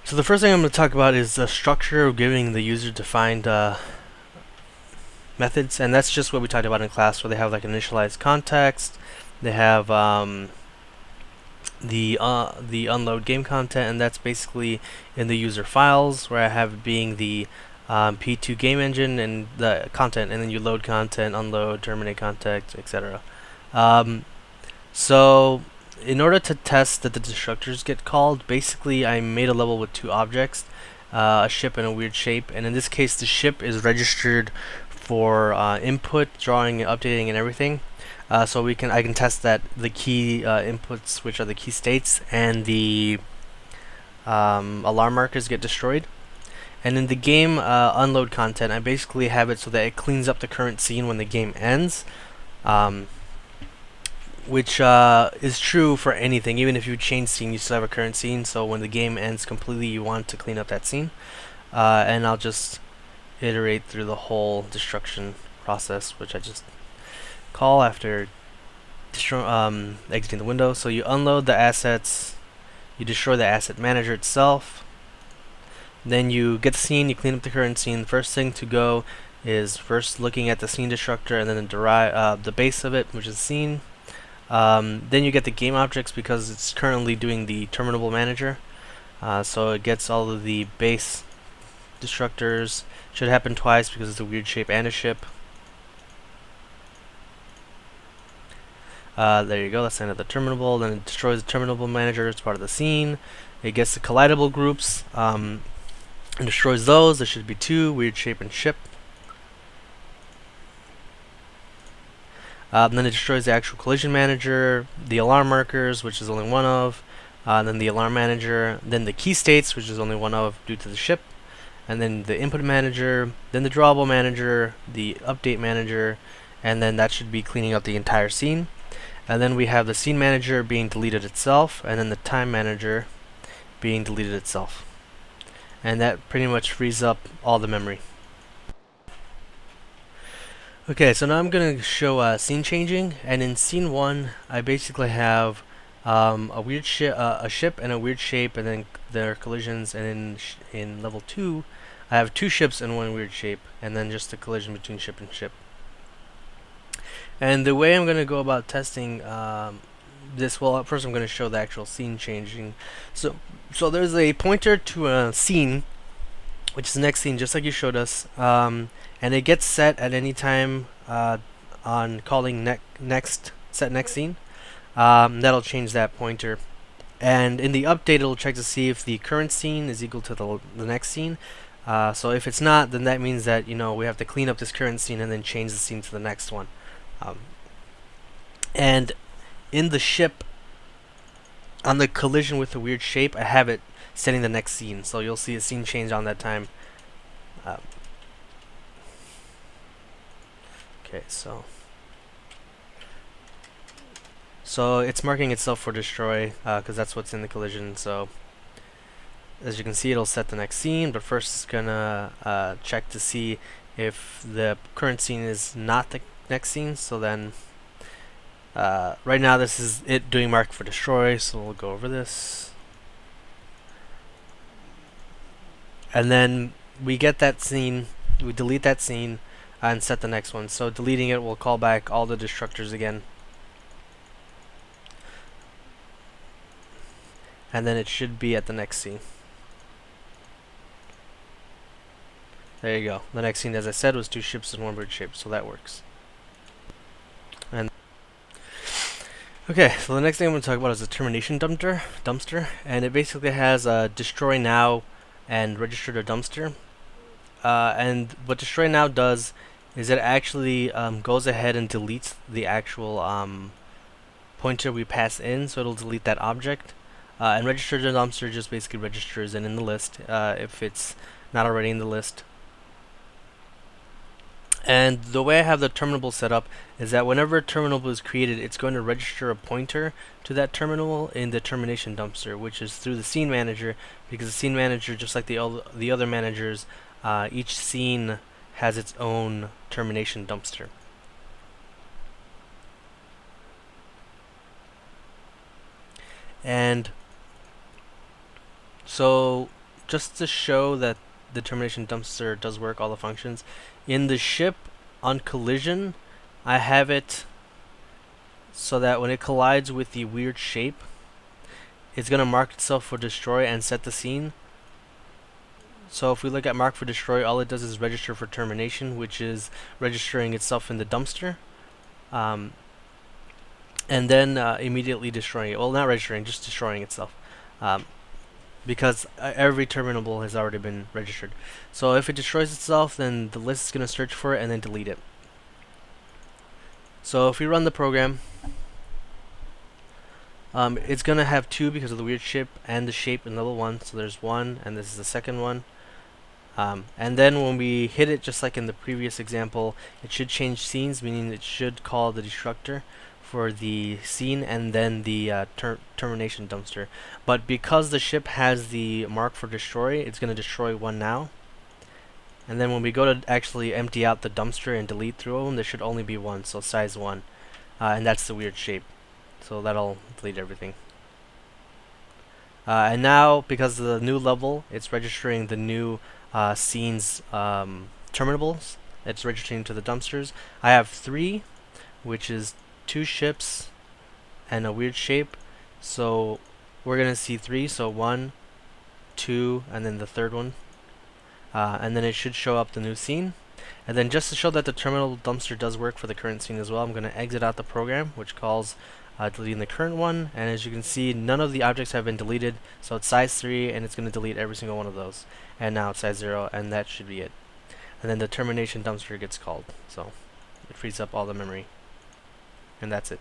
So the first thing I'm going to talk about is the structure of giving the user defined methods, and that's just what we talked about in class, where they have like initialized context, they have the unload game content, and that's basically in the user files, where I have it being the P2 game engine and the content, and then you load content, unload, terminate content, etc. Um, so in order to test that the destructors get called, basically I made a level with two objects, a ship and a weird shape, and in this case the ship is registered for input, drawing, updating, and everything. So I can test that the key inputs, which are the key states, and the alarm markers get destroyed. And in the game unload content, I basically have it so that it cleans up the current scene when the game ends, which is true for anything. Even if you change scene, you still have a current scene. So when the game ends completely, you want to clean up that scene. And I'll just iterate through the whole destruction process, which I just call after exiting the window. So you unload the assets, you destroy the asset manager itself, then you get the scene, you clean up the current scene. The first thing to go is first looking at the scene destructor and then the base of it, which is the scene. Then you get the game objects because it's currently doing the terminable manager. So it gets all of the base destructors. Should happen twice because it's a weird shape and a ship. There you go, that's the end of the terminable. Then it destroys the terminable manager as part of the scene. It gets the collidable groups and destroys those. There should be two, weird shape and ship. Then it destroys the actual collision manager, the alarm markers, which is only one of, then the alarm manager, then the key states, which is only one of due to the ship, and then the input manager, then the drawable manager, the update manager, and then that should be cleaning up the entire scene. And then we have the scene manager being deleted itself, and then the time manager being deleted itself. And that pretty much frees up all the memory. Okay, so now I'm going to show scene changing, and in scene 1, I basically have a ship and a weird shape, and then their collisions, and in level 2, I have two ships and one weird shape, and then just a collision between ship and ship. And the way I'm going to go about testing this, well, first I'm going to show the actual scene changing. So there's a pointer to a scene, which is the next scene, just like you showed us, and it gets set at any time on calling set next scene. That'll change that pointer. And in the update, it'll check to see if the current scene is equal to the next scene. So if it's not, then that means that we have to clean up this current scene and then change the scene to the next one. And in the ship, on the collision with the weird shape, I have it setting the next scene. So you'll see a scene change on that time. Okay, so it's marking itself for destroy because that's what's in the collision. So as you can see, it'll set the next scene, but first it's gonna check to see if the current scene is not the next scene. So then right now this is it doing mark for destroy, so we'll go over this. And then we get that scene, we delete that scene, and set the next one. So deleting it will call back all the destructors again. And then it should be at the next scene. There you go. The next scene, as I said, was two ships and one weird shape, so that works. And okay, so the next thing I'm going to talk about is the termination dumpster, and it basically has destroy now and register to dumpster. And what destroy now does is it actually goes ahead and deletes the actual pointer we pass in, so it'll delete that object. And register to dumpster just basically registers it in the list if it's not already in the list. And the way I have the terminable set up is that whenever a terminable is created, it's going to register a pointer to that terminable in the termination dumpster, which is through the scene manager, because the scene manager, just like the other managers, each scene has its own termination dumpster. And so just to show that the termination dumpster does work all the functions, in the ship on collision, I have it so that when it collides with the weird shape, it's going to mark itself for destroy and set the scene. So if we look at mark for destroy, all it does is register for termination, which is registering itself in the dumpster. And then immediately destroying it. Well, not registering, just destroying itself. Because every terminable has already been registered. So if it destroys itself, then the list is going to search for it and then delete it. So if we run the program, it's going to have 2 because of the weird shape and the shape in level 1. So there's 1, and this is the second one. And then when we hit it, just like in the previous example, it should change scenes, meaning it should call the destructor for the scene and then the termination dumpster. But because the ship has the mark for destroy, it's going to destroy 1 now. And then when we go to actually empty out the dumpster and delete through them, there should only be 1, so size 1. And that's the weird shape. So that'll delete everything. And now, because of the new level, it's registering the new scenes terminables. It's registering to the dumpsters. I have 3, which is 2 ships and a weird shape. So we're going to see 3. So 1, 2, and then the third one. And then it should show up the new scene. And then just to show that the terminal dumpster does work for the current scene as well, I'm going to exit out the program, which calls deleting the current one. And as you can see, none of the objects have been deleted. So it's size 3, and it's going to delete every single one of those. And now it's size 0, and that should be it. And then the termination dumpster gets called. So it frees up all the memory. And that's it.